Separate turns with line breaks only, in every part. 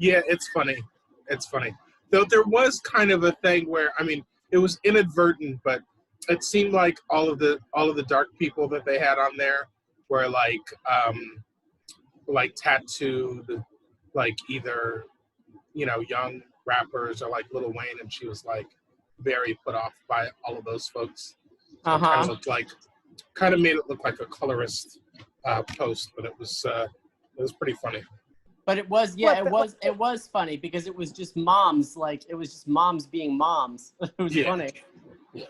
Yeah, it's funny. It's funny. Though there was kind of a thing where, I mean, it was inadvertent, but it seemed like all of the dark people that they had on there were like tattooed, like either young rappers or like Lil Wayne, and she was like very put off by all of those folks. So it kind of made it look like a colorist post, but it was pretty funny.
But it was, it was funny because it was just moms, like it was just moms being moms. It was funny.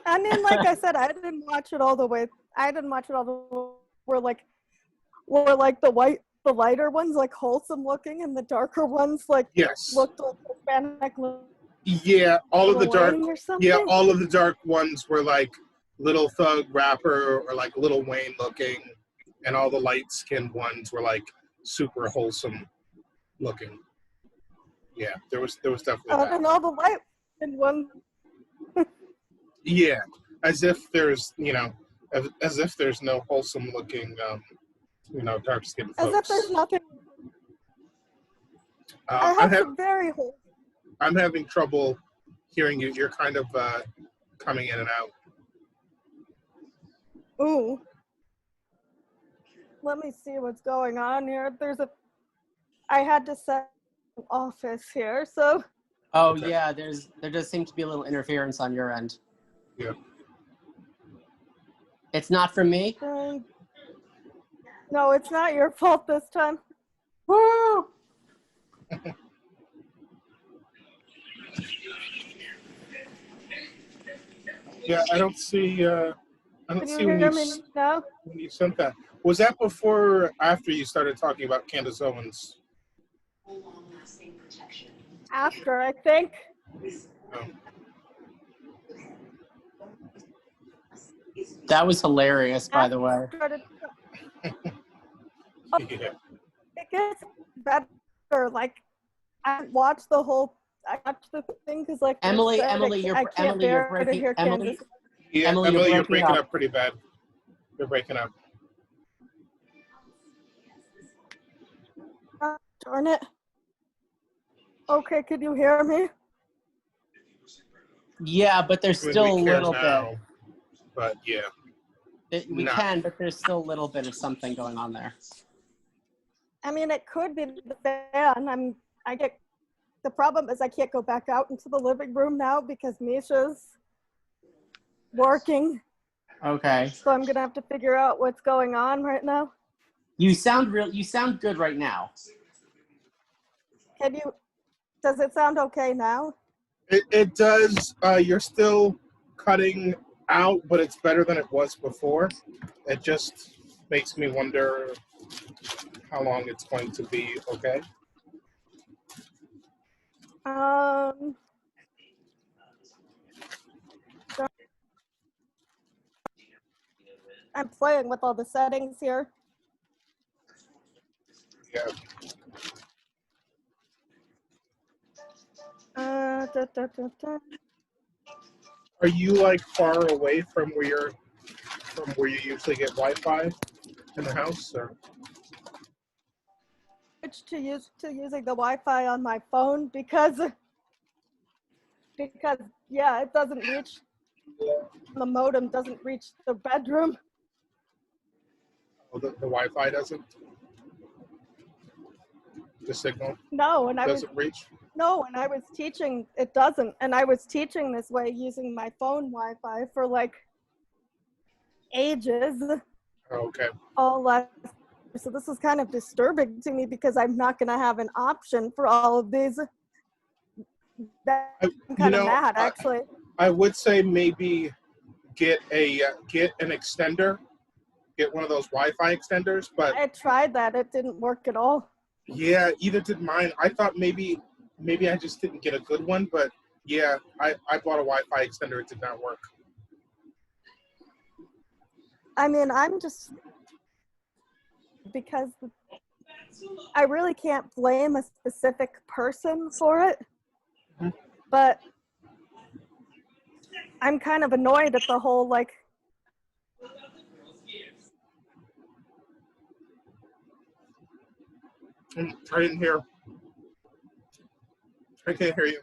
I mean, like I said, I didn't watch it all the way. Where like the lighter ones like wholesome looking, and the darker ones like looked like Hispanic.
Yeah, all of the dark.
Or something?
Yeah, all of the dark ones were like Little Thug rapper or like Lil Wayne looking, and all the light skinned ones were like super wholesome looking. Yeah, there was definitely that.
And all the light skinned ones.
Yeah, as if there's as if there's no wholesome looking dark skinned folks.
As if there's nothing. Very wholesome.
I'm having trouble hearing you. You're kind of coming in and out.
Ooh. Let me see what's going on here. I had to set an office here, so.
Oh, okay. Yeah, there does seem to be a little interference on your end.
Yeah.
It's not from me?
No, it's not your fault this time.
Woo!
Yeah, I don't see when you sent that. Was that before or after you started talking about Candace Owens?
After, I think.
Oh.
That was hilarious, by the way.
Yeah.
It gets better. Like, I watched the thing because, like,
Emily, you're breaking
up pretty bad. You're breaking up.
Darn it. Okay, can you hear me?
Yeah, but there's still a little bit.
But yeah.
We can, but there's still a little bit of something going on there.
I mean, it could be the fan. The problem is I can't go back out into the living room now because Misha's working.
Okay.
So I'm gonna have to figure out what's going on right now.
You sound good right now.
Does it sound okay now?
It does. You're still cutting out, but it's better than it was before. It just makes me wonder how long it's going to be okay.
I'm playing with all the settings here.
Yeah. Are you like far away from where you usually get Wi-Fi in the house, or?
Switch to using the Wi-Fi on my phone because it doesn't reach, the modem doesn't reach the bedroom.
Oh, the Wi-Fi doesn't? The signal?
No, and
doesn't reach?
No, and I was teaching, it doesn't. And I was teaching this way using my phone Wi-Fi for like ages.
Oh, okay.
So this is kind of disturbing to me because I'm not going to have an option for all of these. I'm kind of mad, actually.
I would say maybe get an extender. Get one of those Wi-Fi extenders, but
I tried that. It didn't work at all.
Yeah, either did mine. I thought maybe I just didn't get a good one, but yeah, I bought a Wi-Fi extender. It did not work.
I mean, because I really can't blame a specific person for it, but I'm kind of annoyed at the whole, like,
I didn't hear. I can't hear you.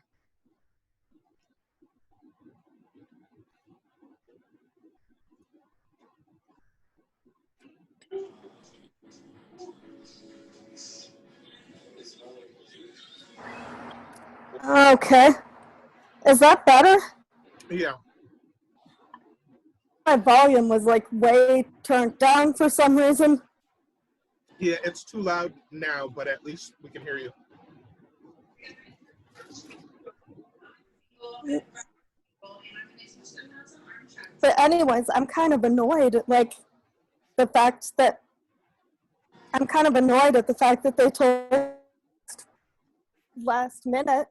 Okay. Is that better?
Yeah.
My volume was like way turned down for some reason.
Yeah, it's too loud now, but at least we can hear you.
But anyways, I'm kind of annoyed at like the fact that they told last minute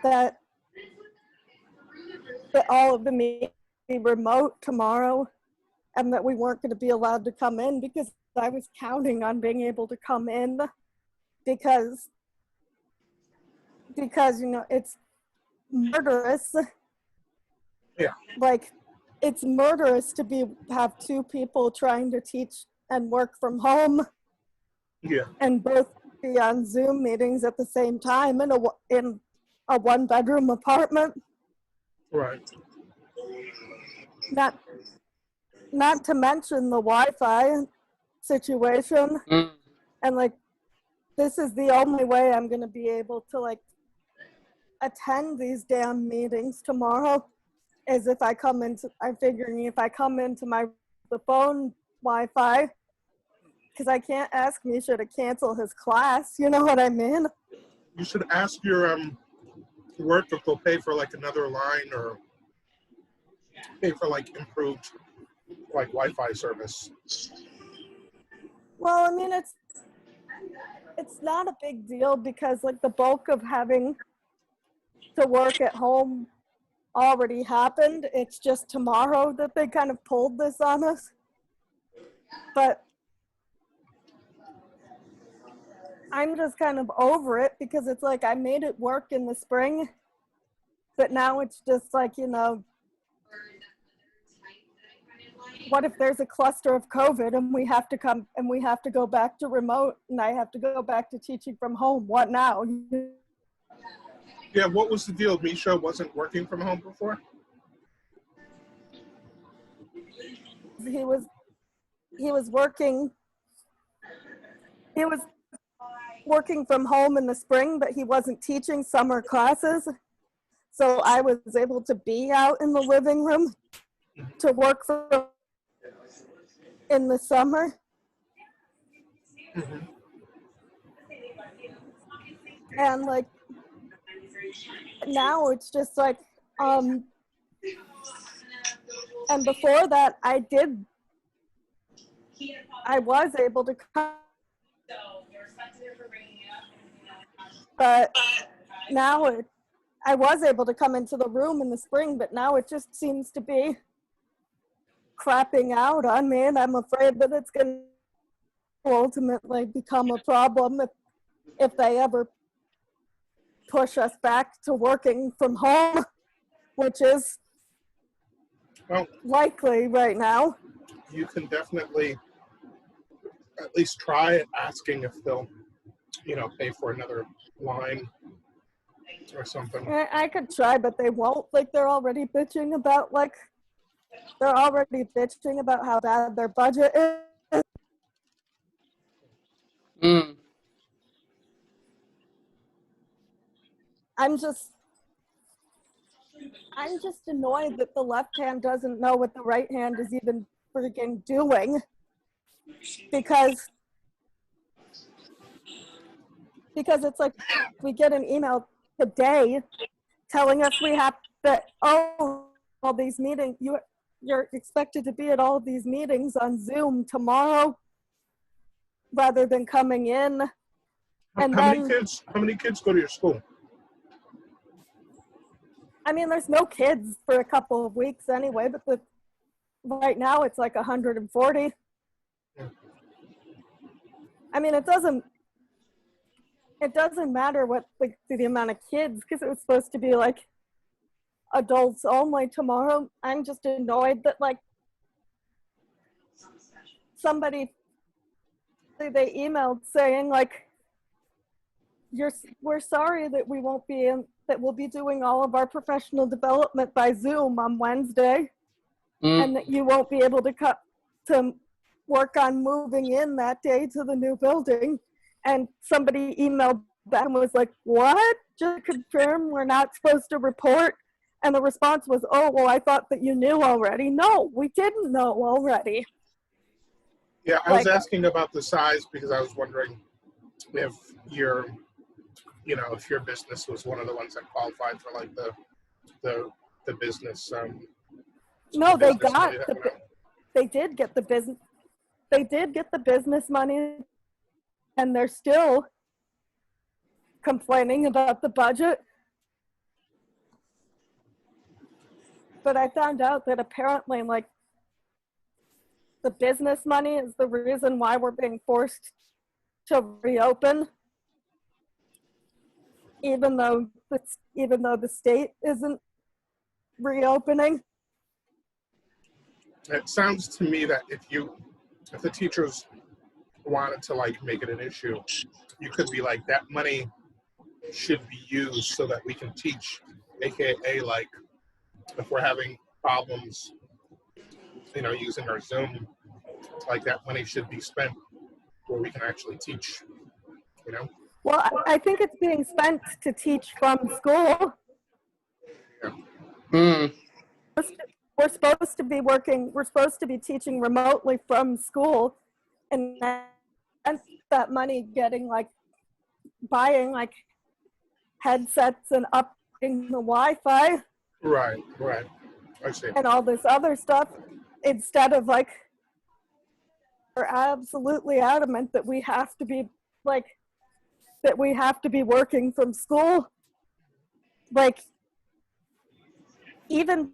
that all of the meetings be remote tomorrow and that we weren't going to be allowed to come in, because I was counting on being able to come in because you know it's murderous.
Yeah.
Like it's murderous to have two people trying to teach and work from home.
Yeah.
And both be on Zoom meetings at the same time in a one-bedroom apartment.
Right.
Not to mention the Wi-Fi situation. And like this is the only way I'm going to be able to like attend these damn meetings tomorrow is if I come into, I'm figuring if I come into the phone Wi-Fi, because I can't ask Misha to cancel his class, you know what I mean?
You should ask your work if they'll pay for like another line or pay for like improved like Wi-Fi service.
Well, I mean, it's not a big deal because like the bulk of having to work at home already happened. It's just tomorrow that they kind of pulled this on us. But I'm just kind of over it because it's like I made it work in the spring, but now it's just like, you know, what if there's a cluster of COVID and we have to go back to remote and I have to go back to teaching from home? What now?
Yeah, what was the deal? Misha wasn't working from home before?
He was working from home in the spring, but he wasn't teaching summer classes. So I was able to be out in the living room to work in the summer.
Mm-hmm.
And like now it's just like and before that I was able to come, but now I was able to come into the room in the spring, but now it just seems to be crapping out on me, and I'm afraid that it's going to ultimately become a problem if they ever push us back to working from home, which is likely right now.
You can definitely at least try asking if they'll, you know, pay for another line or something.
I could try, but they won't. Like they're already bitching about how bad their budget is. I'm just annoyed that the left hand doesn't know what the right hand is even freaking doing, because it's like we get an email today telling us we have to all these meetings, you're expected to be at all of these meetings on Zoom tomorrow rather than coming in. And
how many kids go to your school?
I mean, there's no kids for a couple of weeks anyway, but right now it's like 140. I mean, it doesn't matter what the amount of kids, because it was supposed to be like adults only tomorrow. I'm just annoyed that like they emailed saying like we're sorry that we won't be in, that we'll be doing all of our professional development by Zoom on Wednesday, and that you won't be able to work on moving in that day to the new building. And somebody emailed back and was like, what? Just confirm we're not supposed to report? And the response was, oh, well, I thought that you knew already. No, we didn't know already.
Yeah, I was asking about the size because I was wondering if your business was one of the ones that qualified for like the business.
No, they did get the business. They did get the business money, and they're still complaining about the budget. But I found out that apparently, like, the business money is the reason why we're being forced to reopen, even though the state isn't reopening.
It sounds to me that if the teachers wanted to like make it an issue, you could be like, that money should be used so that we can teach, aka like if we're having problems, using our Zoom, like that money should be spent where we can actually teach,
Well, I think it's being spent to teach from school.
Yeah.
We're supposed to be teaching remotely from school, and that money getting like buying like headsets and upgrading the Wi-Fi.
Right. I see.
And all this other stuff, instead of like, we're absolutely adamant that we have to be working from school. Like, even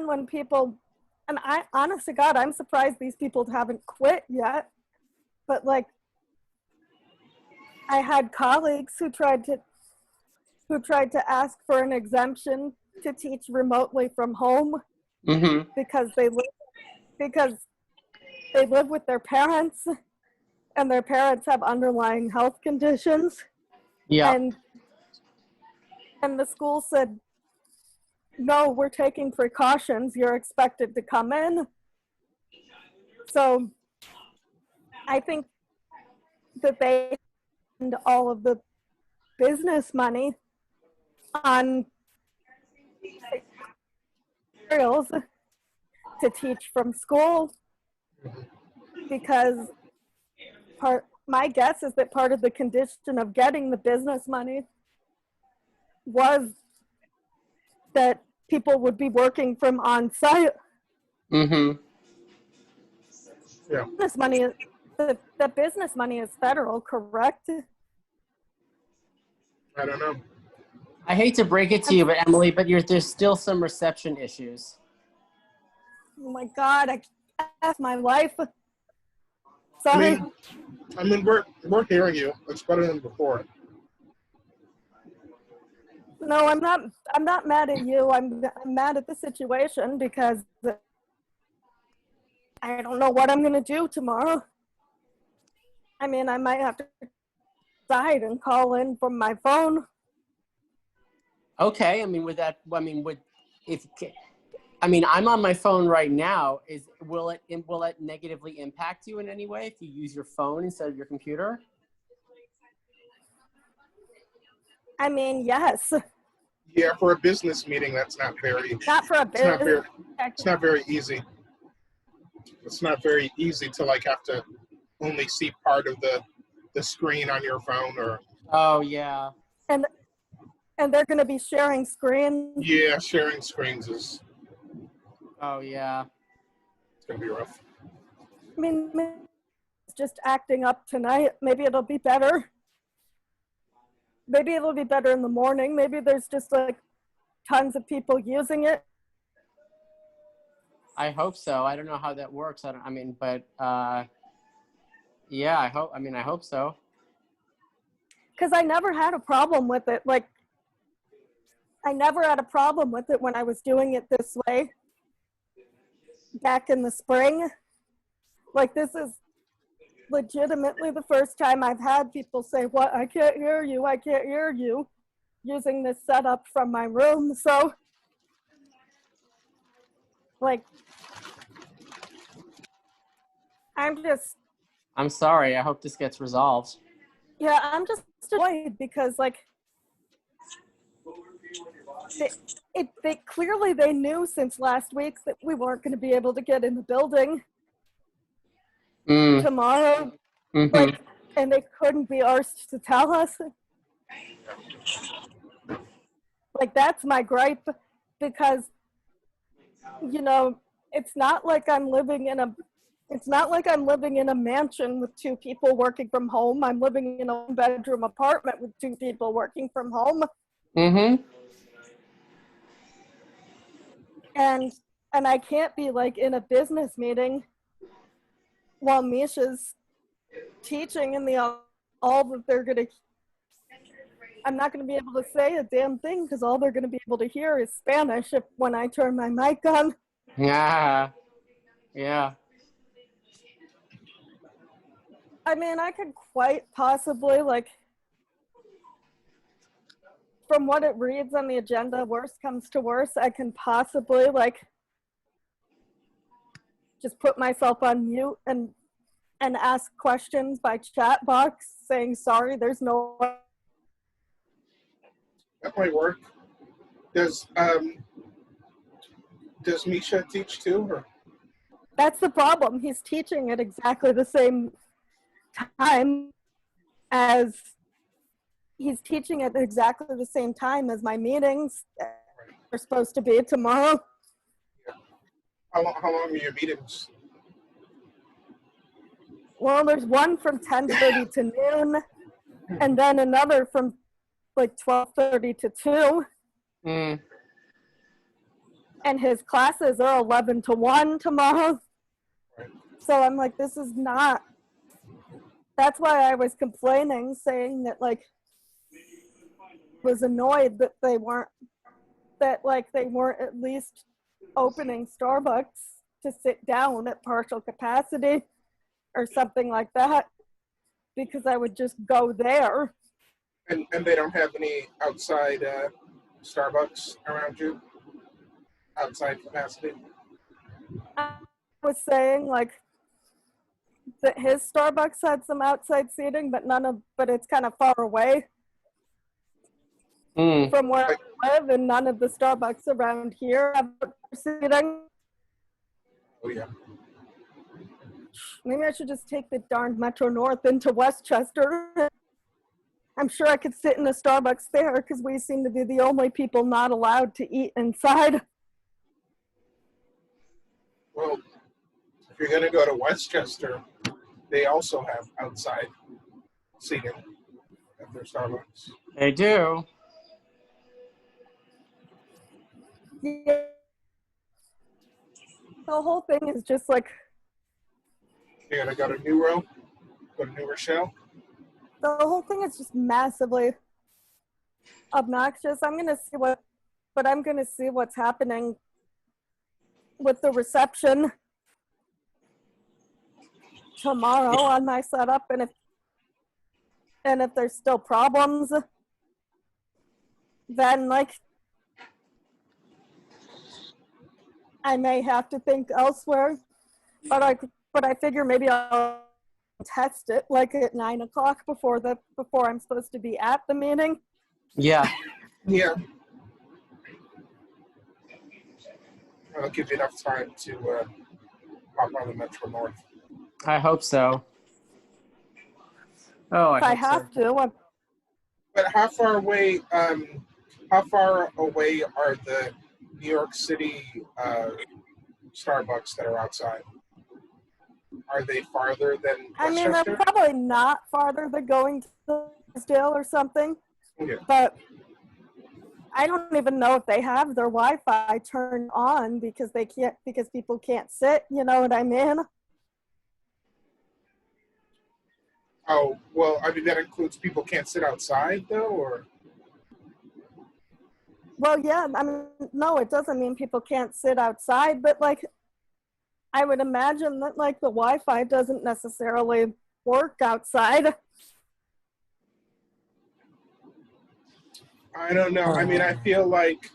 when people, and I, honest to God, I'm surprised these people haven't quit yet. But like, I had colleagues who tried to ask for an exemption to teach remotely from home because they live with their parents, and their parents have underlying health conditions.
Yeah.
And the school said, no, we're taking precautions. You're expected to come in. So I think that they spend all of the business money on materials to teach from school, because my guess is that part of the condition of getting the business money was that people would be working from on-site.
Yeah.
Business money, the business money is federal, correct?
I don't know.
I hate to break it to you, but Emily, there's still some reception issues.
Oh my God, that's my life. Sorry.
I mean, we're hearing you. It's better than before.
No, I'm not mad at you. I'm mad at the situation because I don't know what I'm gonna do tomorrow. I mean, I might have to decide and call in from my phone.
Okay, I'm on my phone right now. Will it negatively impact you in any way if you use your phone instead of your computer?
I mean, yes.
Yeah, for a business meeting, that's not very.
Not for a business.
It's not very easy. It's not very easy to like have to only see part of the screen on your phone or.
Oh yeah.
And they're going to be sharing screens.
Yeah, sharing screens is.
Oh yeah.
It's gonna be rough.
I mean, it's just acting up tonight. Maybe it'll be better. Maybe it'll be better in the morning. Maybe there's just like tons of people using it.
I hope so. I don't know how that works. Yeah, I hope so.
Because I never had a problem with it. Like, I never had a problem with it when I was doing it this way back in the spring. Like, this legitimately the first time I've had people say, "What? I can't hear you. I can't hear you," using this setup from my room. So, like,
I'm sorry. I hope this gets resolved.
Yeah, I'm just annoyed because, like, they clearly they knew since last week that we weren't going to be able to get in the building tomorrow.
Mm-hmm.
Like, and they couldn't be arsed to tell us. Like, that's my gripe, because, you know, it's not like I'm living in a mansion with 2 people working from home. I'm living in a 1-bedroom apartment with 2 people working from home.
Mm-hmm.
And I can't be, like, in a business meeting while Misha's teaching and all that they're gonna. I'm not gonna be able to say a damn thing because all they're gonna be able to hear is Spanish when I turn my mic on.
Yeah. Yeah.
I mean, I could quite possibly, like, from what it reads on the agenda, worst comes to worst, I can possibly, like, just put myself on mute and ask questions by chat box saying, sorry, there's no.
That might work. Does Misha teach too? Or?
That's the problem. He's teaching at exactly the same time as my meetings are supposed to be tomorrow.
Yeah. How long are your meetings?
Well, there's one from 10:30 to noon, and then another from like 12:30 to 2. And his classes are 11 to 1 tomorrow. So I'm like, this is not. That's why I was complaining, saying that, like, was annoyed that they weren't at least opening Starbucks to sit down at partial capacity or something like that, because I would just go there.
And they don't have any outside Starbucks around you? Outside capacity?
I was saying, like, that his Starbucks had some outside seating, but it's kind of far away from where I live, and none of the Starbucks around here have seating.
Oh, yeah.
Maybe I should just take the darn Metro North into Westchester. I'm sure I could sit in a Starbucks there, because we seem to be the only people not allowed to eat inside.
Well, if you're going to go to Westchester, they also have outside seating at their Starbucks.
They do.
Yeah. The whole thing is just like.
You're going to go to New Rochelle?
The whole thing is just massively obnoxious. I'm going to see what's happening with the reception tomorrow on my setup, and if there's still problems, then, like, I may have to think elsewhere. But I figure maybe I'll test it, like, at 9 o'clock before I'm supposed to be at the meeting.
Yeah.
Yeah. That'll give you enough time to hop on the Metro North.
I hope so. Oh,
I have to.
But how far away are the New York City Starbucks that are outside? Are they farther than Westchester?
I mean, they're probably not farther than going to Still or something.
Yeah.
But I don't even know if they have their Wi-Fi turned on because people can't sit. You know what I mean?
Oh, well, I mean, that includes people can't sit outside, though, or?
Well, yeah, I mean, no, it doesn't mean people can't sit outside, but, like, I would imagine that, like, the Wi-Fi doesn't necessarily work outside.
I don't know. I mean, I feel like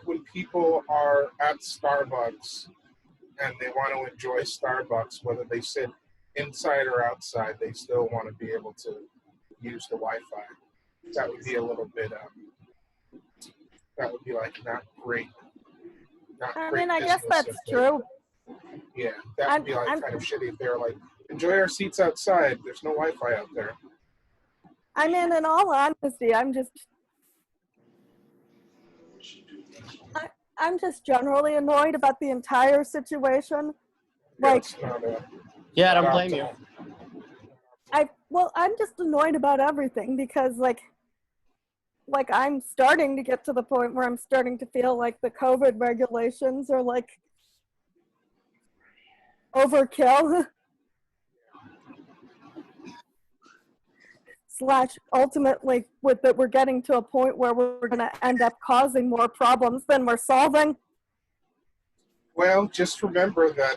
when people are at Starbucks and they want to enjoy Starbucks, whether they sit inside or outside, they still want to be able to use the Wi-Fi. That would be a little bit, that would be like not great.
I mean, I guess that's true.
Yeah, that would be like kind of shitty if they were like, enjoy our seats outside. There's no Wi-Fi out there.
I mean, in all honesty, I'm just generally annoyed about the entire situation. Like,
yeah, I don't blame you.
I'm just annoyed about everything because like I'm starting to get to the point where I'm starting to feel like the COVID regulations are like overkill. / ultimately with that we're getting to a point where we're going to end up causing more problems than we're solving.
Well, just remember that,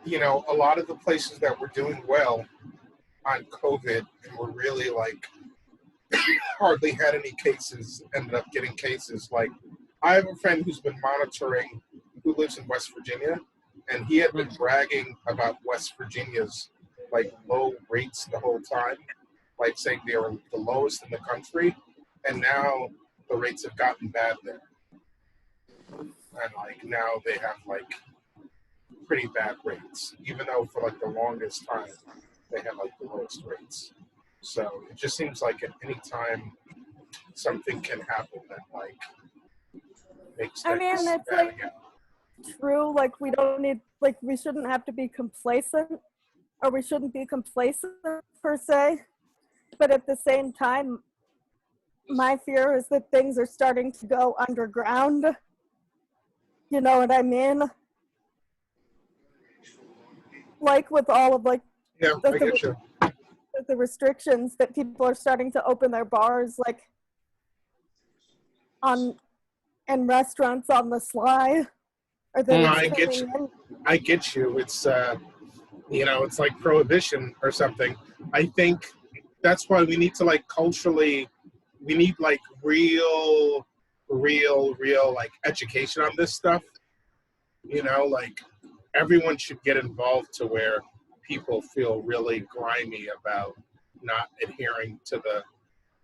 you know, a lot of the places that were doing well on COVID and were really like hardly had any cases ended up getting cases. Like, I have a friend who's been monitoring, who lives in West Virginia, and he had been bragging about West Virginia's like low rates the whole time, like saying they were the lowest in the country, and now the rates have gotten bad there. And like now they have like pretty bad rates, even though for like the longest time they had like the lowest rates. So it just seems like at any time something can happen that like makes things
it's
bad
like
again.
True, like we don't need, like we shouldn't have to be complacent, or we shouldn't be complacent per se, but at the same time my fear is that things are starting to go underground. You know what I mean? Like with all of like the restrictions that people are starting to open their bars like on and restaurants on the sly. Or
I get you. It's you know, it's like prohibition or something. I think that's why we need to like culturally, we need like real like education on this stuff. You know, like everyone should get involved to where people feel really grimy about not adhering to the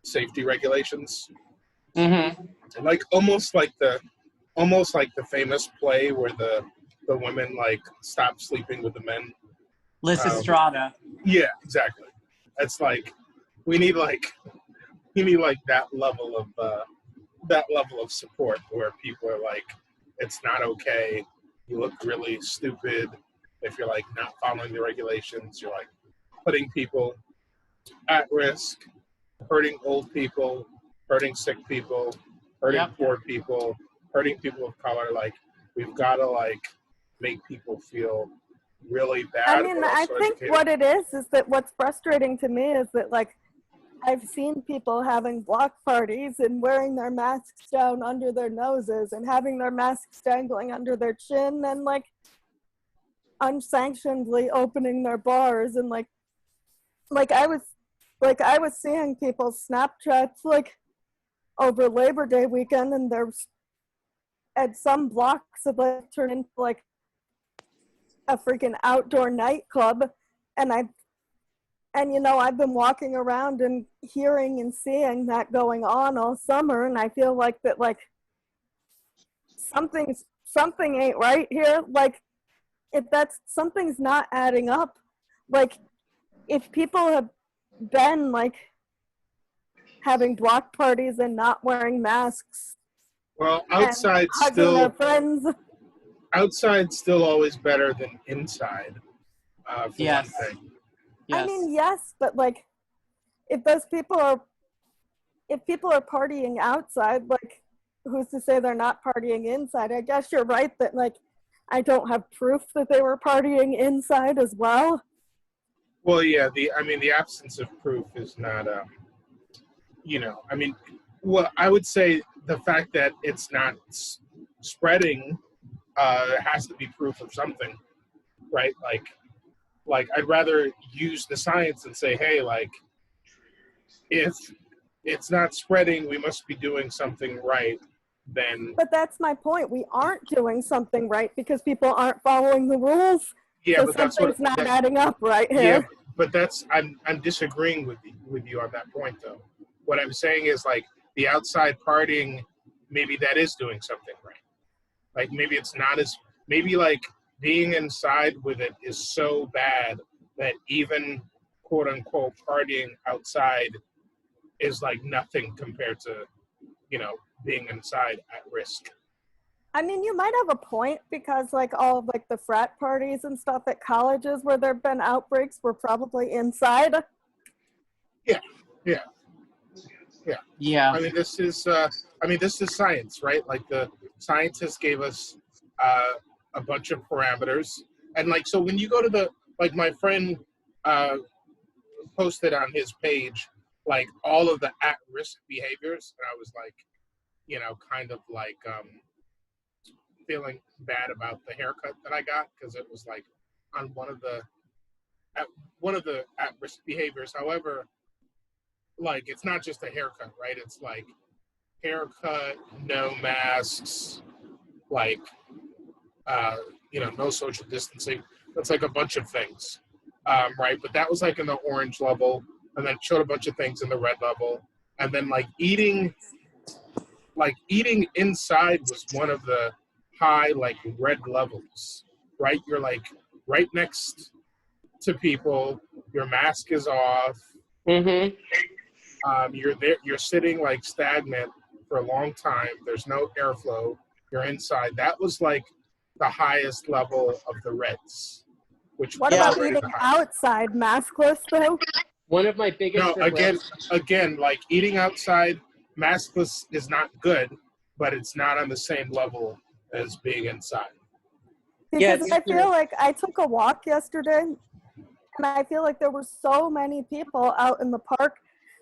safety regulations. Mm-hmm. Like almost like the famous play where the women like stop sleeping with the men.
Lysistrata.
Yeah, exactly. It's like we need that level of support where people are like, it's not okay. You look really stupid if you're like not following the regulations. You're like putting people at risk, hurting old people, hurting sick people, hurting poor people, hurting people of color. Like we've got to like make people feel really bad.
I mean, I think what it is that what's frustrating to me is that like I've seen people having block parties and wearing their masks down under their noses and having their masks dangling under their chin and like unsanctionedly opening their bars and like I was seeing people's Snapchats like over Labor Day weekend, and there's at some blocks of like turned into like a freaking outdoor nightclub, and you know, I've been walking around and hearing and seeing that going on all summer, and I feel like that like something ain't right here. Like something's not adding up. Like if people have been like having block parties and not wearing masks,
well, outside
hugging their friends.
Outside's still always better than inside. For one thing.
Yes. I mean, yes, but like, if people are partying outside, like, who's to say they're not partying inside? I guess you're right that like, I don't have proof that they were partying inside as well.
Well, yeah. The absence of proof is not. You know, I mean, well, I would say the fact that it's not spreading has to be proof of something, right? Like like, I'd rather use the science and say, hey, like, if it's not spreading, we must be doing something right. Then,
but that's my point. We aren't doing something right because people aren't following the rules.
Yeah,
so
but that's
something's not adding up right here.
Yeah, but I'm disagreeing with you on that point, though. What I'm saying is, like, the outside partying, maybe that is doing something right. Like, maybe it's not as, maybe, like, being inside with it is so bad that even quote unquote partying outside is like nothing compared to, being inside at risk.
I mean, you might have a point because like all of like the frat parties and stuff at colleges where there've been outbreaks were probably inside.
Yeah.
Yeah.
This is science, right? Like, the scientists gave us a bunch of parameters, and like, so when you go to like, my friend posted on his page, like, all of the at-risk behaviors, and I was like, kind of like feeling bad about the haircut that I got, because it was like on one of the at-risk behaviors. However, like, it's not just a haircut, right? It's like haircut, no masks, like, no social distancing. That's like a bunch of things, right? But that was like in the orange level, and then showed a bunch of things in the red level, and then like eating inside was one of the high, like, red levels, right? You're like right next to people, your mask is off.
Mm-hmm.
You're there, you're sitting like stagnant for a long time. There's no airflow. You're inside. That was like the highest level of the reds.
What about eating outside, maskless though?
One of my biggest
again, like, eating outside maskless is not good, but it's not on the same level as being inside.
Because I feel like I took a walk yesterday, and I feel like there were so many people out in the park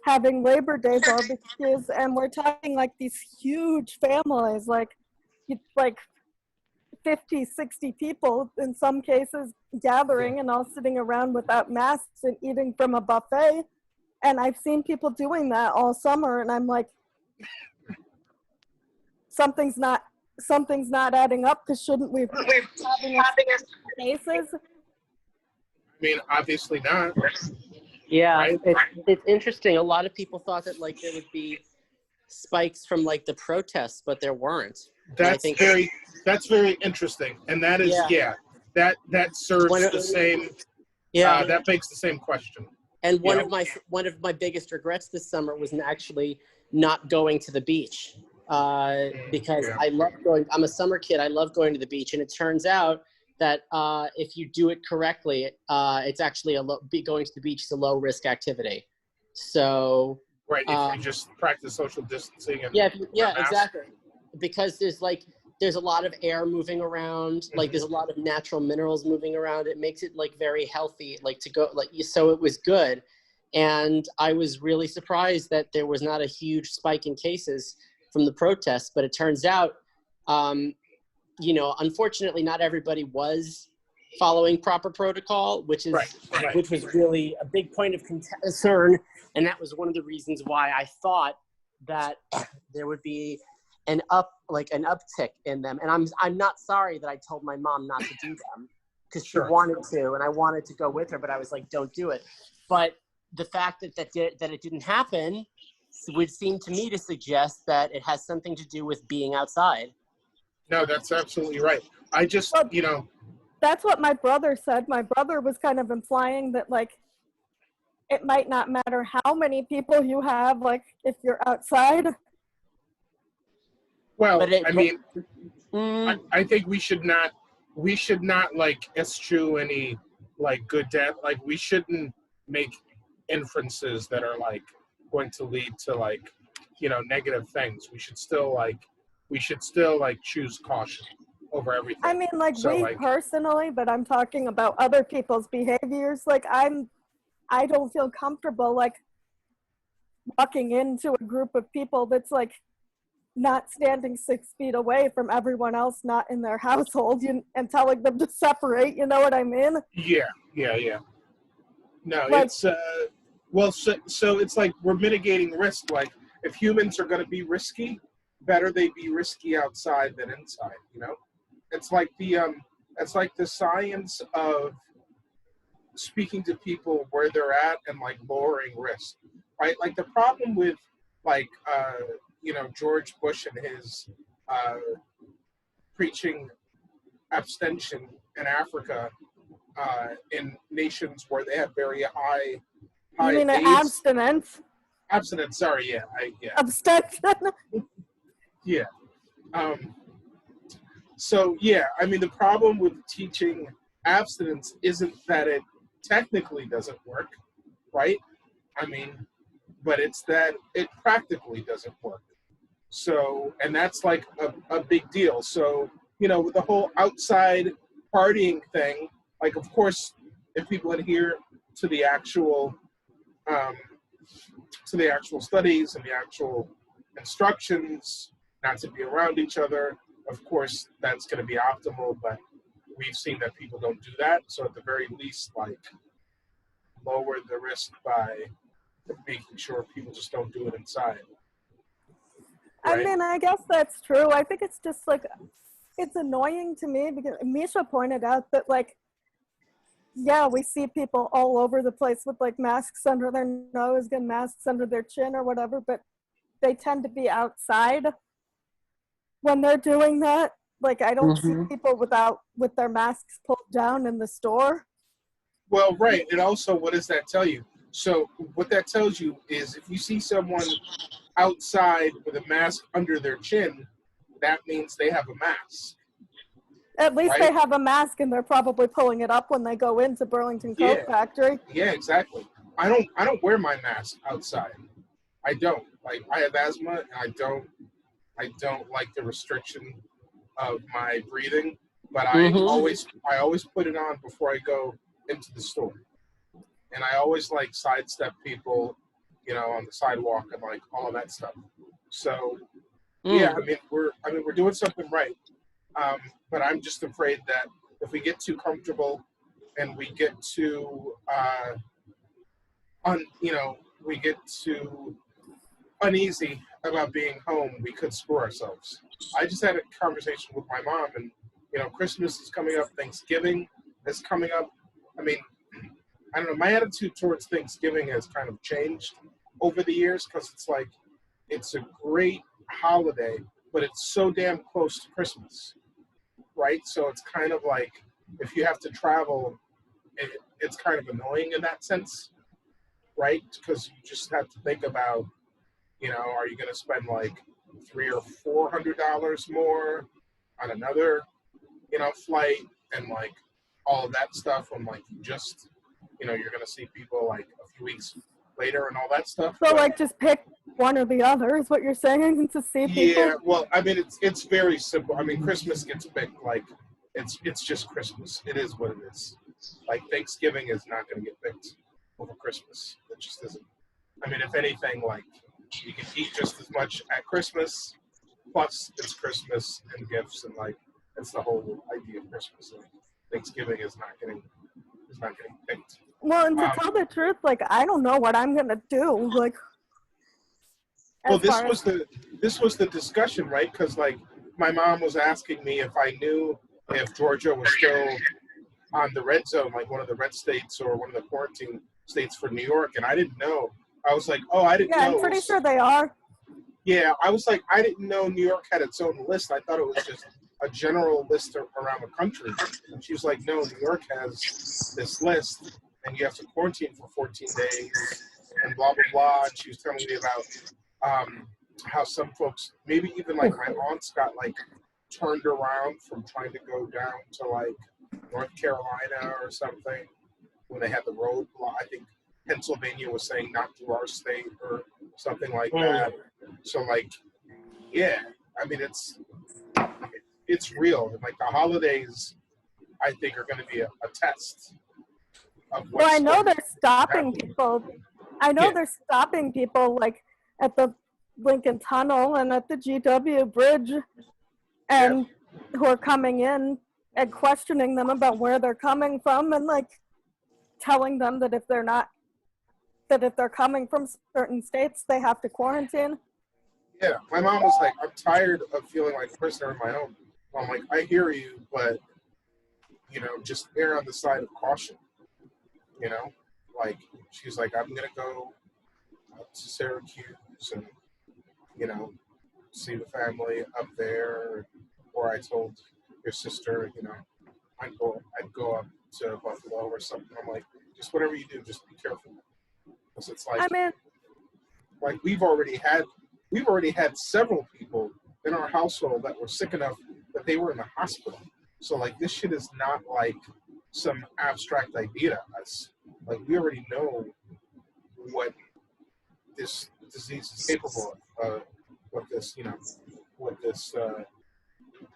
having Labor Day barbecues, and we're talking like these huge families, like 50, 60 people in some cases gathering and all sitting around without masks and eating from a buffet. And I've seen people doing that all summer, and I'm like, something's not adding up, because shouldn't we be having cases?
I mean, obviously not.
Yeah,
right?
it's interesting. A lot of people thought that like there would be spikes from like the protests, but there weren't.
That's very interesting, and that is that serves the same. Yeah, that begs the same question.
And one of my biggest regrets this summer was actually not going to the beach, because I love going. I'm a summer kid. I love going to the beach, and it turns out that if you do it correctly, it's actually going to the beach is a low risk activity. So
right, if you just practice social distancing and
exactly, because there's a lot of air moving around, like there's a lot of natural minerals moving around. It makes it like very healthy, like to go so it was good. And I was really surprised that there was not a huge spike in cases from the protests, but it turns out, unfortunately not everybody was following proper protocol, which was really a big point of concern. And that was one of the reasons why I thought that there would be an uptick in them. And I'm not sorry that I told my mom not to do them, because she wanted to, and I wanted to go with her, but I was like, don't do it. But the fact that it didn't happen would seem to me to suggest that it has something to do with being outside.
No, that's absolutely right. I just,
That's what my brother said. My brother was kind of implying that, like, it might not matter how many people you have, like, if you're outside.
Well, I think we should not like eschew any like good data. Like, we shouldn't make inferences that are like going to lead to like, negative things. We should still choose caution over everything.
I mean, like, personally, but I'm talking about other people's behaviors. Like, I don't feel comfortable like walking into a group of people that's like not standing 6 feet away from everyone else not in their household and telling them to separate, you know what I mean?
Yeah, Yeah. No,
Like,
it's well, so it's like we're mitigating risk. Like if humans are going to be risky, better they be risky outside than inside. You know, it's like the science of speaking to people where they're at and like lowering risk, right? Like the problem with like George Bush and his preaching abstention in Africa, in nations where they have very high
you mean an
AIDS
abstinence?
abstinence. Sorry, yeah.
Abstention?
Yeah. So yeah, I mean the problem with teaching abstinence isn't that it technically doesn't work, right? I mean, but it's that it practically doesn't work. So, and that's like a big deal. So, with the whole outside partying thing, like, of course, if people adhere to the actual studies and the actual instructions, not to be around each other, of course, that's going to be optimal. But we've seen that people don't do that. So, at the very least, like, lower the risk by making sure people just don't do it inside.
Right? I mean, I guess that's true. I think it's just like, it's annoying to me because Misha pointed out that, like, yeah, we see people all over the place with like masks under their nose and masks under their chin or whatever, but they tend to be outside when they're doing that. Like, I don't see people with their masks pulled down in the store.
Well, right. And also, what does that tell you? So what that tells you is if you see someone outside with a mask under their chin, that means they have a mask.
At least they have a mask, and they're probably pulling it up when they go into Burlington Coat Factory.
Yeah, exactly. I don't wear my mask outside. I don't. Like, I have asthma, and I don't like the restriction of my breathing. But I always put it on before I go into the store, and I always like sidestep people, on the sidewalk and like all of that stuff. So yeah, I mean we're doing something right. But I'm just afraid that if we get too comfortable and we get too we get too uneasy about being home, we could screw ourselves. I just had a conversation with my mom, and Christmas is coming up, Thanksgiving is coming up. I mean, I don't know, my attitude towards Thanksgiving has kind of changed over the years because it's like, it's a great holiday, but it's so damn close to Christmas, right? So it's kind of like, if you have to travel, it's kind of annoying in that sense, right? Because you just have to think about, are you going to spend like $300 or $400 more on another, flight and like all of that stuff when like you just, you're going to see people like a few weeks later and all that stuff.
So like just pick one or the other is what you're saying to see people?
Yeah, well, I mean, it's very simple. I mean, Christmas gets picked like it's just Christmas. It is what it is. Like Thanksgiving is not going to get picked over Christmas. It just isn't. I mean, if anything, like you can eat just as much at Christmas, plus it's Christmas and gifts and like it's the whole idea of Christmas. Like, Thanksgiving is not getting picked.
Well, and to tell the truth, like I don't know what I'm gonna do. Like,
well, this was the discussion, right? Because like my mom was asking me if I knew if Georgia was still on the red zone, like one of the red states or one of the quarantine states for New York, and I didn't know. I was like, oh, I didn't know.
Yeah, I'm pretty sure they are.
Yeah, I was like, I didn't know New York had its own list. I thought it was just a general list around the country. And she was like, no, New York has this list, and you have to quarantine for 14 days, and blah, blah, blah. And she was telling me about how some folks, maybe even like my aunts got like turned around from trying to go down to like North Carolina or something when they had the road block. I think Pennsylvania was saying not through our state or something like that. So like, yeah, I mean, it's real. And like the holidays, I think are going to be a test.
Well, I know they're stopping people. I know they're stopping people like at the Lincoln Tunnel and at the GW Bridge, and who are coming in and questioning them about where they're coming from, and like telling them that if they're coming from certain states, they have to quarantine.
Yeah, my mom was like, I'm tired of feeling like a prisoner in my home. I'm like, I hear you, but, you know, just err on the side of caution, you know? Like, she's like, I'm going to go up to Syracuse and, you know, see the family up there. Or I told your sister, you know, I'd go up to Buffalo or something. I'm like, just whatever you do, just be careful. Because it's like,
I mean,
like we've already had several people in our household that were sick enough that they were in the hospital. So like this shit is not like some abstract idea to us. Like we already know what this disease is capable of, what this, you know, what this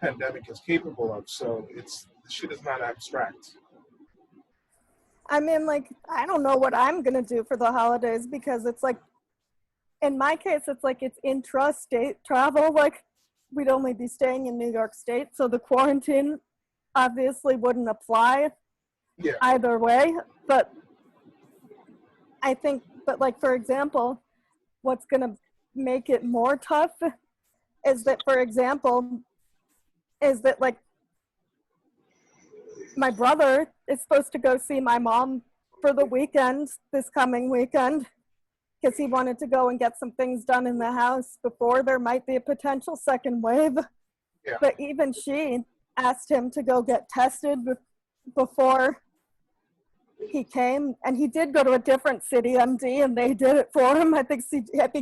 pandemic is capable of. So this shit is not abstract.
I mean, like, I don't know what I'm going to do for the holidays because it's like, in my case, it's like it's intra-state travel. Like, we'd only be staying in New York State, so the quarantine obviously wouldn't apply either way. But I think, like, for example, what's going to make it more tough is that, like, my brother is supposed to go see my mom for the weekend, this coming weekend, because he wanted to go and get some things done in the house before there might be a potential second wave. Yeah. But even she asked him to go get tested before he came, and he did go to a different city MD, and they did it for him. I think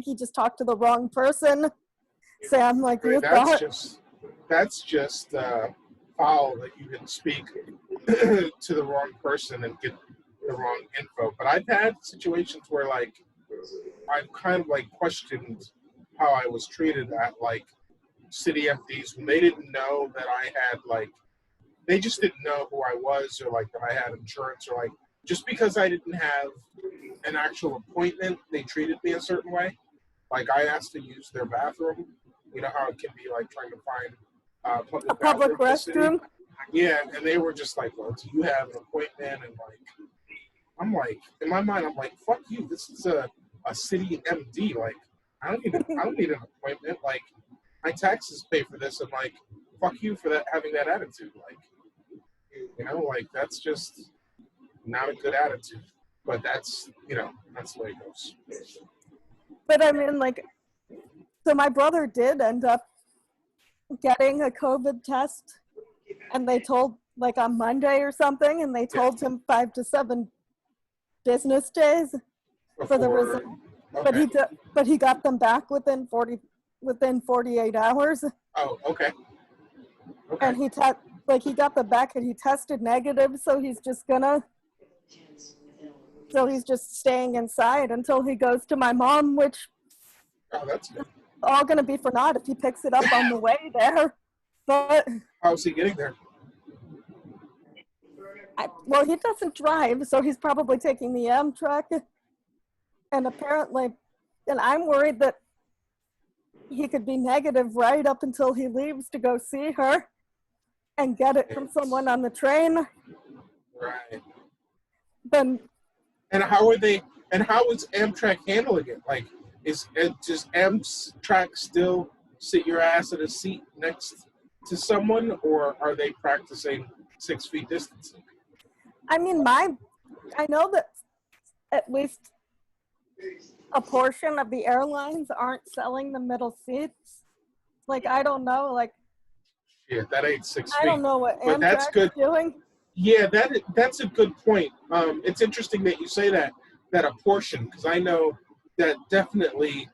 he just talked to the wrong person. So I'm like,
that's just foul that you can speak to the wrong person and get the wrong info. But I've had situations where like I've kind of like questioned how I was treated at like city MDs when they didn't know that I had like, they just didn't know who I was or like that I had insurance or like just because I didn't have an actual appointment, they treated me a certain way. Like I asked to use their bathroom. You know how it can be like trying to find
a public restroom.
Yeah, and they were just like, well, do you have an appointment? And like, I'm like, in my mind, I'm like, fuck you. This is a city MD. Like, I don't need an appointment. Like, my taxes pay for this. And like, fuck you for that, having that attitude. Like, you know, like that's just not a good attitude. But that's, you know, that's the way it goes.
But I mean, like, so my brother did end up getting a COVID test, and they told, like, on Monday or something, and they told him 5 to 7 business days for the result. Okay. But he got them back within 48 hours.
Oh, okay.
And he got them back, and he tested negative, so he's just staying inside until he goes to my mom, which
that's good.
All gonna be for naught if he picks it up on the way there. But
how's he getting there?
Well, he doesn't drive, so he's probably taking the Amtrak. And apparently, and I'm worried that he could be negative right up until he leaves to go see her and get it from someone on the train.
Right.
Then.
And how is Amtrak handling it? Like, does Amtrak still sit your ass in a seat next to someone, or are they practicing 6 feet distancing?
I mean, I know that at least a portion of the airlines aren't selling the middle seats. Like, I don't know, like.
Yeah, that ain't 6 feet.
I don't know what Amtrak's doing.
Yeah, that's a good point. It's interesting that you say that a portion, because I know that definitely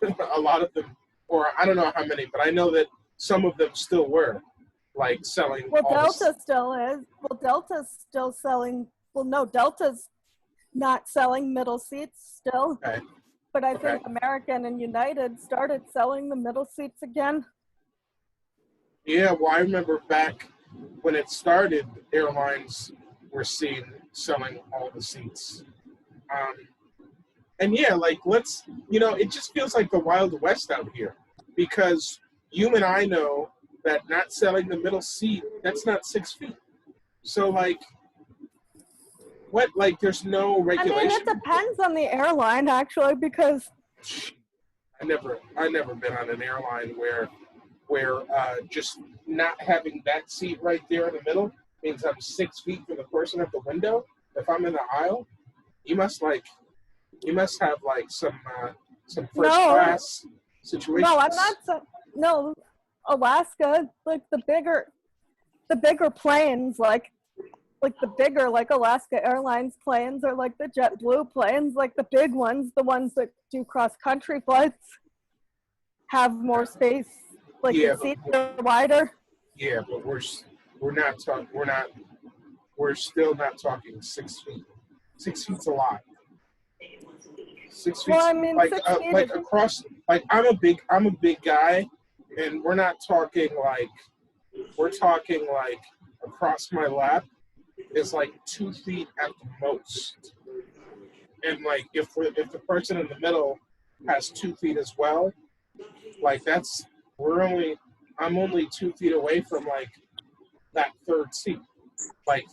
a lot of them, or I don't know how many, but I know that some of them still were like selling.
Well, Delta still is. Well, Delta's still selling. Well, no, Delta's not selling middle seats still.
Okay.
But I think American and United started selling the middle seats again.
Yeah, well, I remember back when it started, airlines were selling all the seats. And yeah, like it just feels like the Wild West out here, because you and I know that not selling the middle seat, that's not 6 feet. So like, What? Like, there's no regulation?
I mean, it depends on the airline, actually, because
I never been on an airline where just not having that seat right there in the middle means I'm 6 feet from the person at the window. If I'm in the aisle, you must have like some first class situations.
No, I'm not. No, Alaska, like the bigger planes, like the bigger like Alaska Airlines planes or like the JetBlue planes, like the big ones, the ones that do cross country flights, have more space. Like the seats are wider.
Yeah, but we're still not talking 6 feet. 6 feet's a lot. 6 feet.
Well, I mean,
like
6 feet
like across. Like I'm a big guy, and we're not talking like. We're talking like across my lap is like 2 feet at the most. And like if the person in the middle has 2 feet as well, like I'm only 2 feet away from like that third seat. Like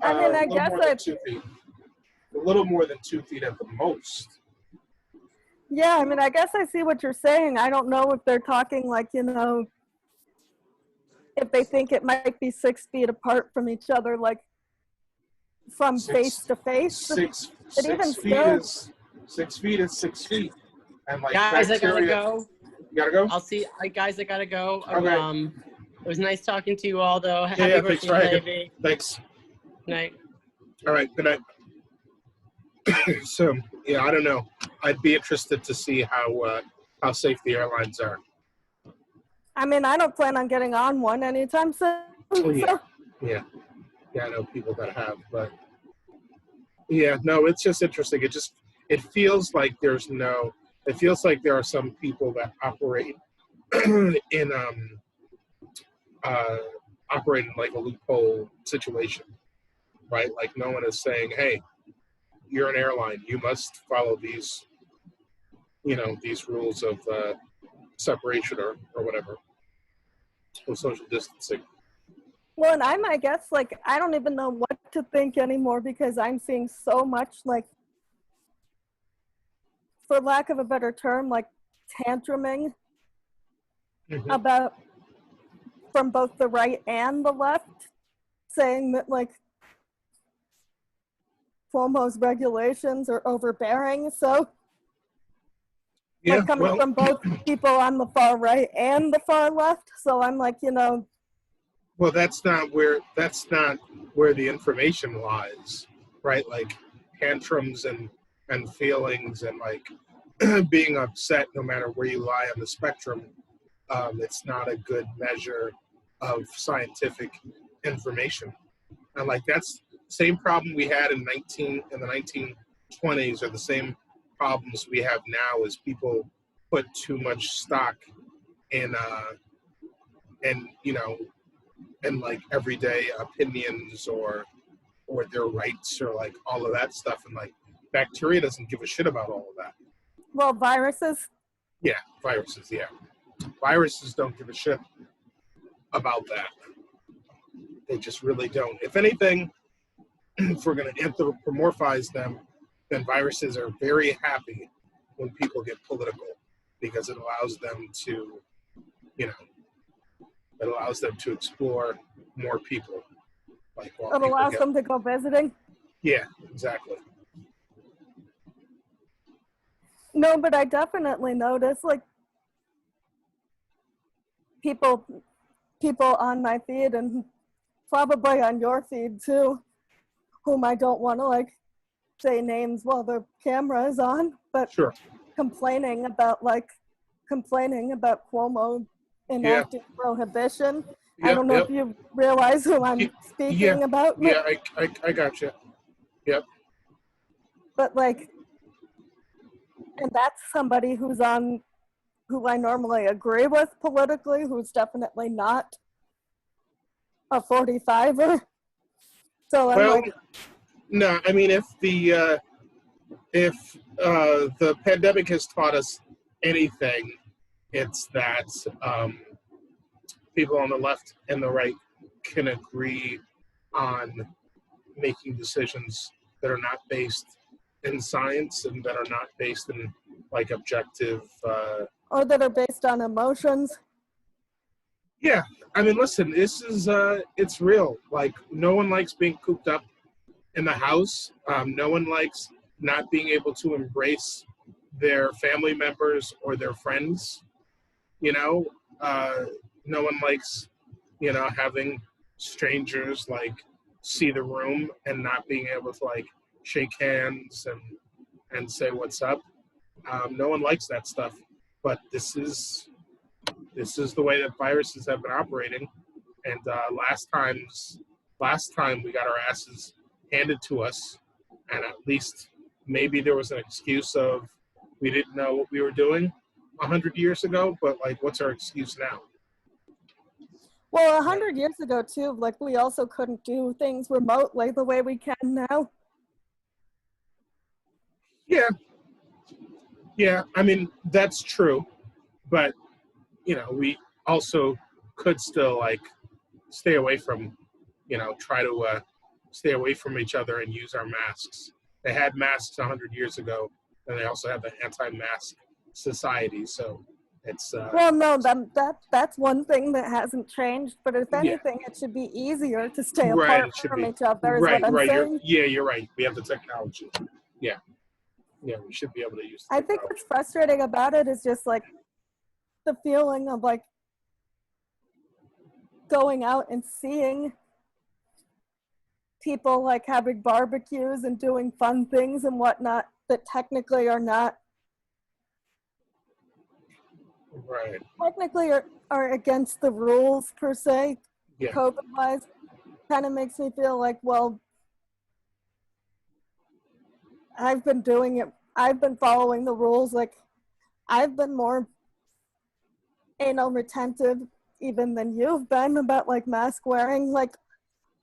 I mean, I guess
more than 2 feet. A little more than 2 feet at the most.
Yeah, I mean, I guess I see what you're saying. I don't know if they're talking like, if they think it might be 6 feet apart from each other, like from face to face.
6 feet is 6 feet. And like
guys,
bacteria,
I gotta go.
You gotta go?
I'll see. Guys, I gotta go.
Okay.
It was nice talking to you all, though.
Happy birthday, baby. Thanks.
Good night.
All right, good night. So, yeah, I don't know. I'd be interested to see how safe the airlines are.
I mean, I don't plan on getting on one anytime soon.
Oh, yeah. Yeah, I know people that have, but yeah, no, it's just interesting. It feels like there are some people that operate in like a loophole situation, right? Like no one is saying, hey, you're an airline, you must follow these rules of separation or whatever, or social distancing.
Well, and I guess, like, I don't even know what to think anymore because I'm seeing so much, like, for lack of a better term, like tantruming about from both the right and the left, saying that, like, Cuomo's regulations are overbearing. So, like, coming from both people on the far right and the far left. So I'm like,
Well, that's not where the information lies, right? Like tantrums and feelings and like being upset no matter where you lie on the spectrum. It's not a good measure of scientific information. And like that's the same problem we had in the 1920s, or the same problems we have now, is people put too much stock in and like everyday opinions or their rights or like all of that stuff. And like bacteria doesn't give a shit about all of that.
Well, viruses?
Yeah, viruses, yeah. Viruses don't give a shit about that. They just really don't. If anything, if we're going to anthropomorphize them, then viruses are very happy when people get political, because it allows them to, explore more people. Like,
it allows them to go visiting?
Yeah, exactly.
No, but I definitely notice, like, people on my feed, and probably on your feed too, whom I don't want to, like, say names while the camera is on, but
sure.
complaining about Cuomo enacting prohibition. Yep, I don't know if you realize who I'm speaking about.
Yeah, I got you. Yep.
But like, and that's somebody who I normally agree with politically, who's definitely not a 45er. So I'm like,
no, I mean, if the pandemic has taught us anything, it's that people on the left and the right can agree on making decisions that are not based in science and that are not based in like objective
or that are based on emotions.
Yeah, I mean, listen, this is it's real. Like, no one likes being cooped up in the house. No one likes not being able to embrace their family members or their friends. You know, no one likes, having strangers like see the room and not being able to like shake hands and say what's up. No one likes that stuff, but this is the way that viruses have been operating. And last time we got our asses handed to us, and at least maybe there was an excuse of we didn't know what we were doing 100 years ago, but like, what's our excuse now?
Well, 100 years ago too, like we also couldn't do things remotely the way we can now.
Yeah, I mean, that's true, but we also could still like stay away from, try to stay away from each other and use our masks. They had masks 100 years ago, and they also have the anti-mask society. So it's
well, no, that's one thing that hasn't changed. But if anything, it should be easier to stay apart from each other. Is what I'm saying.
You're right. We have the technology. Yeah, we should be able to use.
I think what's frustrating about it is just like the feeling of like going out and seeing people like having barbecues and doing fun things and whatnot that technically are not technically are against the rules per se, COVID wise. Kind of makes me feel like, well, I've been doing it, I've been following the rules, like I've been more anal retentive even than you've been about like mask wearing. Like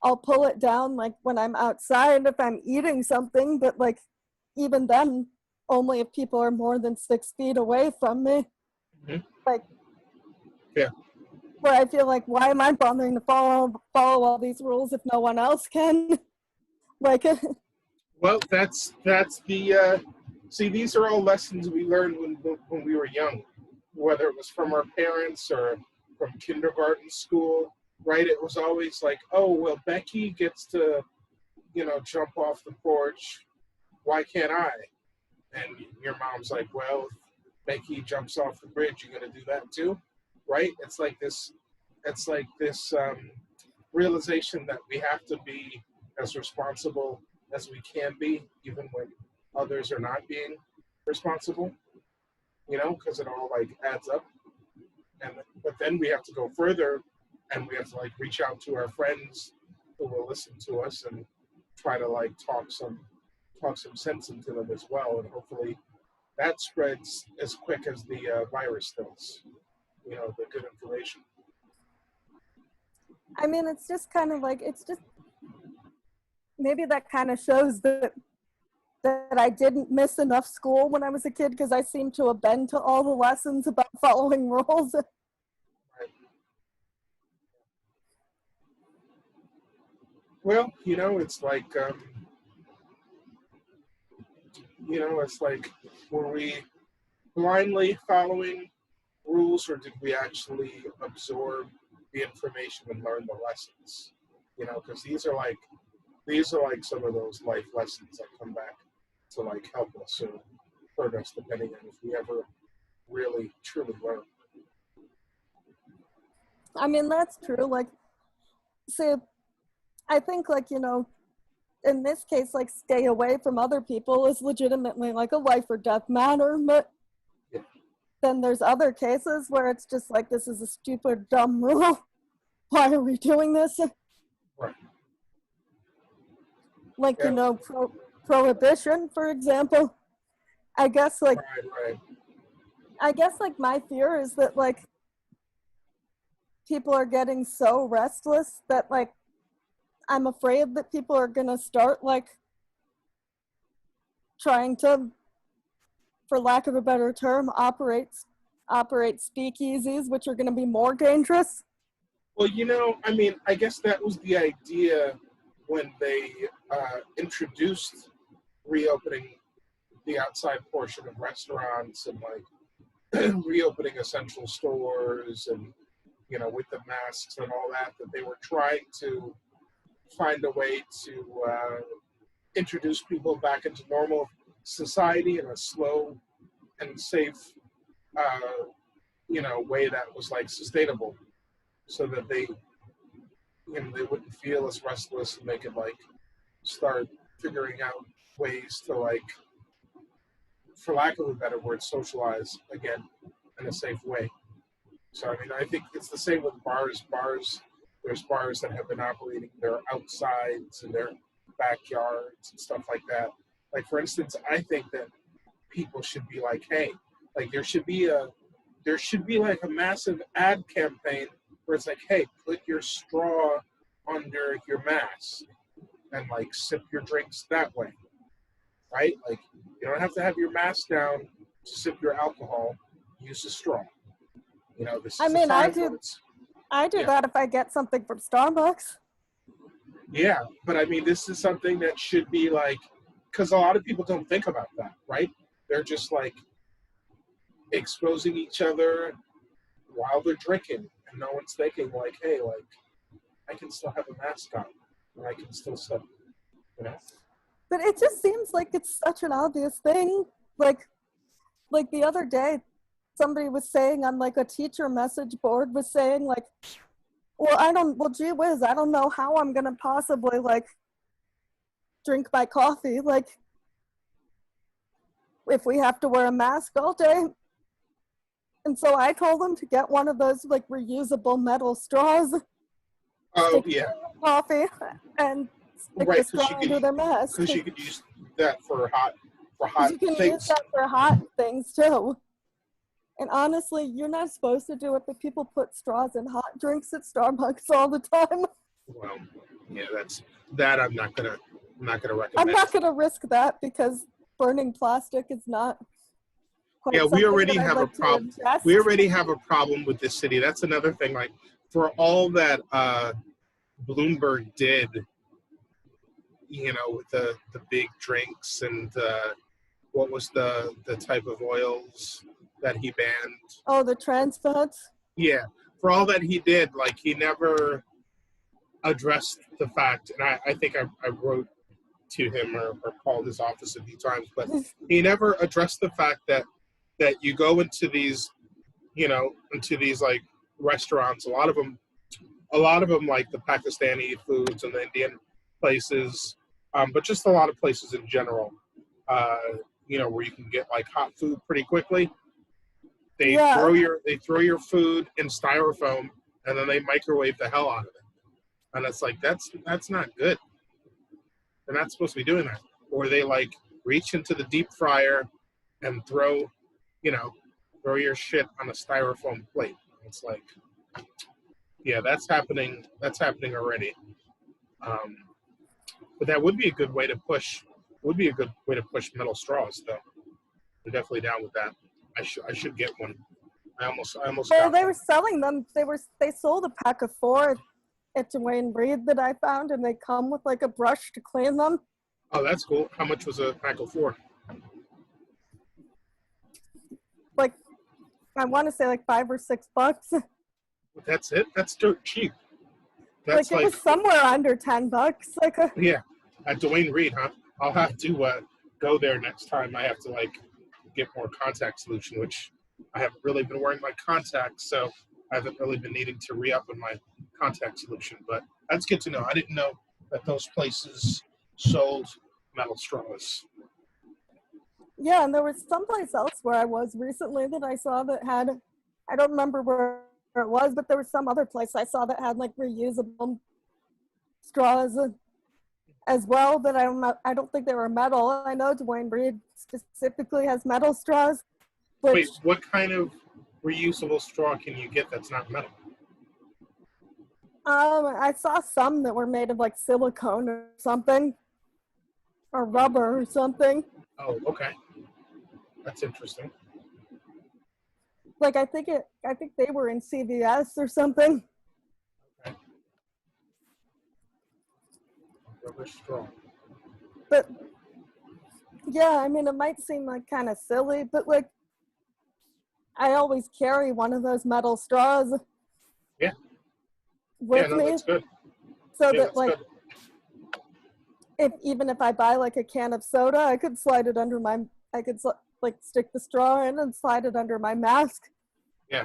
I'll pull it down like when I'm outside if I'm eating something, but like even then only if people are more than 6 feet away from me.
Mm-hmm.
Like where I feel like, why am I bothering to follow all these rules if no one else can? Like
well, that's the see, these are all lessons we learned when we were young, whether it was from our parents or from kindergarten school, right? It was always like, oh, well, Becky gets to, jump off the porch. Why can't I? And your mom's like, well, if Becky jumps off the bridge, you're going to do that too, right? It's like this realization that we have to be as responsible as we can be, even when others are not being responsible, because it all like adds up. But then we have to go further, and we have to like reach out to our friends who will listen to us and try to like talk some sense into them as well, and hopefully that spreads as quick as the virus does. The good information.
I mean, it's just kind of like, it's just maybe that kind of shows that I didn't miss enough school when I was a kid, because I seem to have been to all the lessons about following rules.
Well, it's like, it's like, were we blindly following rules, or did we actually absorb the information and learn the lessons? Because these are like some of those life lessons that come back to like help us or hurt us, depending on if we ever really truly learn.
I mean, that's true. Like, see, I think like, in this case, like stay away from other people is legitimately like a life or death matter. But then there's other cases where it's just like, this is a stupid, dumb rule. Why are we doing this?
Right.
Like, prohibition, for example. I guess like, I guess like my fear is that like people are getting so restless that like I'm afraid that people are gonna start like trying to, for lack of a better term, operate speakeasies, which are gonna be more dangerous.
Well, I mean, I guess that was the idea when they introduced reopening the outside portion of restaurants and like reopening essential stores and, you know, with the masks and all that, that they were trying to find a way to introduce people back into normal society in a slow and safe, you know, way that was like sustainable, so that they, you know, they wouldn't feel as restless and they could like start figuring out ways to like, for lack of a better word, socialize again in a safe way. So I mean, I think it's the same with bars. There's bars that have been operating their outsides and their backyards and stuff like that. Like for instance, I think that people should be like, hey, like there should be like a massive ad campaign where it's like, hey, put your straw under your mask and like sip your drinks that way, right? Like you don't have to have your mask down to sip your alcohol. Use a straw. You know, this is
I do that if I get something from Starbucks.
Yeah, but I mean, this is something that should be like, because a lot of people don't think about that, right? They're just like exposing each other while they're drinking, and no one's thinking like, hey, like I can still have a mask on, and I can still sip, you know?
But it just seems like it's such an obvious thing. Like the other day, somebody was saying on like a teacher message board was saying like, well, gee whiz, I don't know how I'm going to possibly like drink my coffee. Like if we have to wear a mask all day. And so I told them to get one of those like reusable metal straws.
Oh yeah.
Coffee and stick the straw under their mask.
Because you could use that for hot
you can
things.
use that for hot things too. And honestly, you're not supposed to do it, but people put straws in hot drinks at Starbucks all the time.
Well, yeah, I'm not gonna recommend.
I'm not gonna risk that because burning plastic is not.
Yeah, we already have a problem. We already have a problem with this city. That's another thing. Like for all that Bloomberg did, you know, with the big drinks and what was the type of oils that he banned?
Oh, the trans fats?
Yeah. For all that he did, like he never addressed the fact, and I think I wrote to him or called his office a few times, but he never addressed the fact that you go into these, you know, into these like restaurants, a lot of them like the Pakistani foods and the Indian places, but just a lot of places in general, you know, where you can get like hot food pretty quickly. They throw your food in styrofoam and then they microwave the hell out of it. And it's like, that's not good. They're not supposed to be doing that. Or they like reach into the deep fryer and throw your shit on a styrofoam plate. It's like, yeah, that's happening already. But that would be a good way to push metal straws though. I'm definitely down with that. I should get one. I almost
well, they were selling them. They sold a pack of 4 at Dwayne Reed that I found, and they come with like a brush to clean them.
Oh, that's cool. How much was a pack of 4?
Like, I want to say like $5 or $6.
That's it. That's dirt cheap. That's
like it was somewhere under $10. Like
yeah, at Dwayne Reed, huh? I'll have to go there next time. I have to like get more contact solution, which I haven't really been wearing my contacts, so I haven't really been needing to re-up on my contact solution. But that's good to know. I didn't know that those places sold metal straws.
Yeah, and there was someplace else where I was recently that I saw that had, I don't remember where it was, but there was some other place I saw that had like reusable straws as well, but I don't think they were metal. I know Dwayne Reed specifically has metal straws.
Wait, what kind of reusable straw can you get that's not metal?
I saw some that were made of like silicone or something, or rubber or something.
Oh, okay. That's interesting.
Like I think they were in CVS or something.
Okay. Rubber straw.
But yeah, I mean, it might seem like kind of silly, but like, I always carry one of those metal straws.
Yeah.
With me.
That's good.
So
yeah,
that like,
good.
even if I buy like a can of soda, I could slide it under my. I could like stick the straw in and slide it under my mask.
Yeah.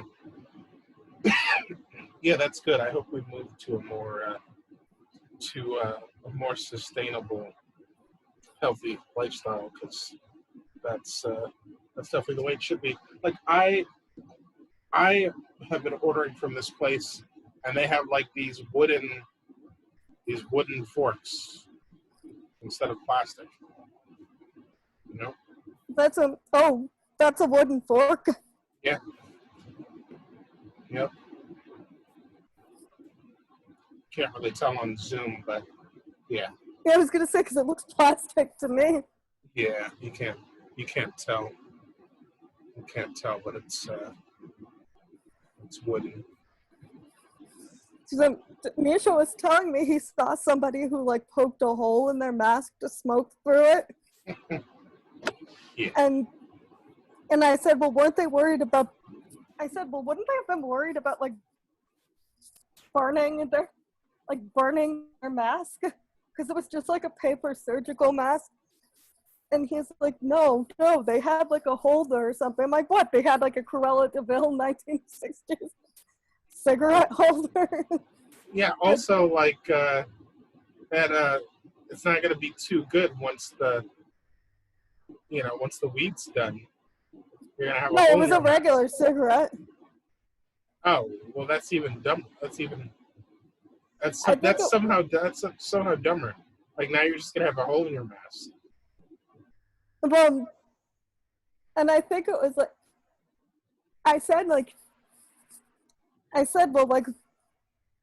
Yeah, that's good. I hope we move to a more sustainable, healthy lifestyle, because that's definitely the way it should be. Like I have been ordering from this place, and they have like these wooden forks instead of plastic. You know?
That's a wooden fork.
Yeah. Yep. Can't really tell on Zoom, but yeah.
Yeah, I was gonna say because it looks plastic to me.
Yeah, you can't tell. You can't tell, but it's wooden.
So Misha was telling me he saw somebody who like poked a hole in their mask to smoke through it.
Yeah.
And I said, well, weren't they worried about? I said, well, wouldn't they have been worried about like burning their mask? Because it was just like a paper surgical mask. And he's like, no, they had like a holder or something. I'm like, what? They had like a Cruella de Vil 1960s cigarette holder.
Yeah. Also, like that, it's not going to be too good once the weed's done. You're gonna have
No, it was a regular cigarette.
Oh, well, that's even dumb. That's somehow dumber. Like now you're just gonna have a hole in your mask.
Well, and I think it was like, I said, well, like,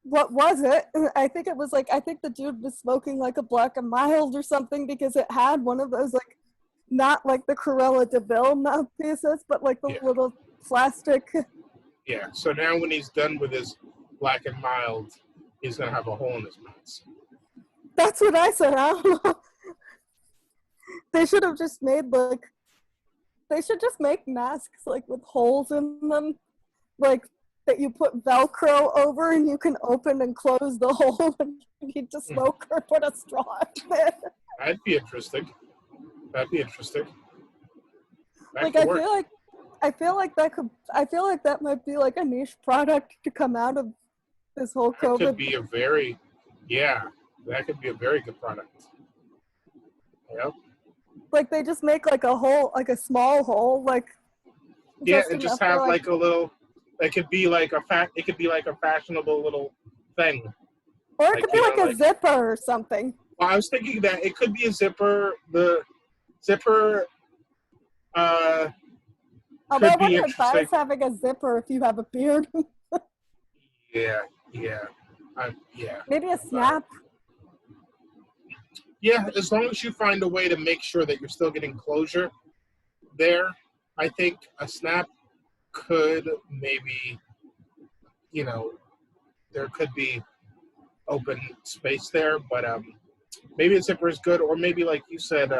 what was it? I think it was like, I think the dude was smoking like a Black and Mild or something, because it had one of those, like, not like the Cruella de Vil mouthpieces, but like the little plastic.
Yeah, so now when he's done with his Black and Mild, he's going to have a hole in his mask.
That's what I said. I don't know. They should have just made they should just make masks like with holes in them, like that you put Velcro over and you can open and close the hole when you need to smoke or put a straw in there.
That'd be interesting.
Like I feel like that might be like a niche product to come out of this whole COVID.
That could be that could be a very good product. Yep.
Like they just make like a hole, like a small hole, like.
Yeah, and just have like a little. It could be like a fashionable little thing.
Or it could be like a zipper or something.
Well, I was thinking that it could be a zipper. The zipper.
Although I wouldn't advise having a zipper if you have a beard.
Yeah.
Maybe a snap.
Yeah, as long as you find a way to make sure that you're still getting closure there, I think a snap could maybe, there could be open space there, but maybe a zipper is good, or maybe like you said,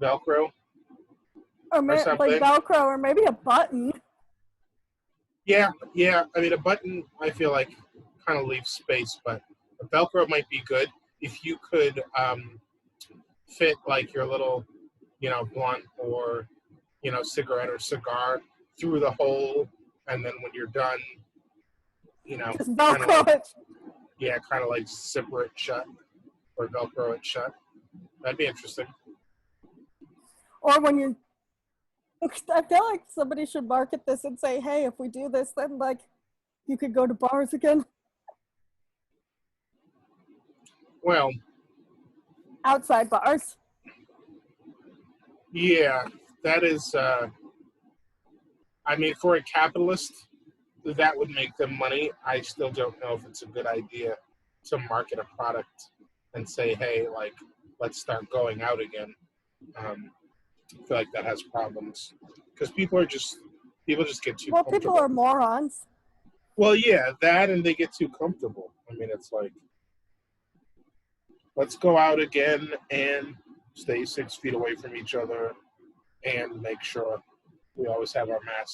Velcro.
Or maybe like Velcro, or maybe a button.
Yeah. I mean, a button, I feel like, kind of leaves space, but a Velcro might be good if you could fit like your little, blunt or, cigarette or cigar through the hole, and then when you're done,
just Velcro it.
Yeah, kind of like zipper it shut or Velcro it shut. That'd be interesting.
Or when you're, I feel like somebody should market this and say, hey, if we do this, then like you could go to bars again.
Well,
outside bars.
Yeah, that is, I mean, for a capitalist, that would make them money. I still don't know if it's a good idea to market a product and say, hey, like, let's start going out again. I feel like that has problems because people just get too comfortable.
People are morons.
Well, yeah, that, and they get too comfortable. I mean, it's like, let's go out again and stay 6 feet away from each other and make sure we always have our masks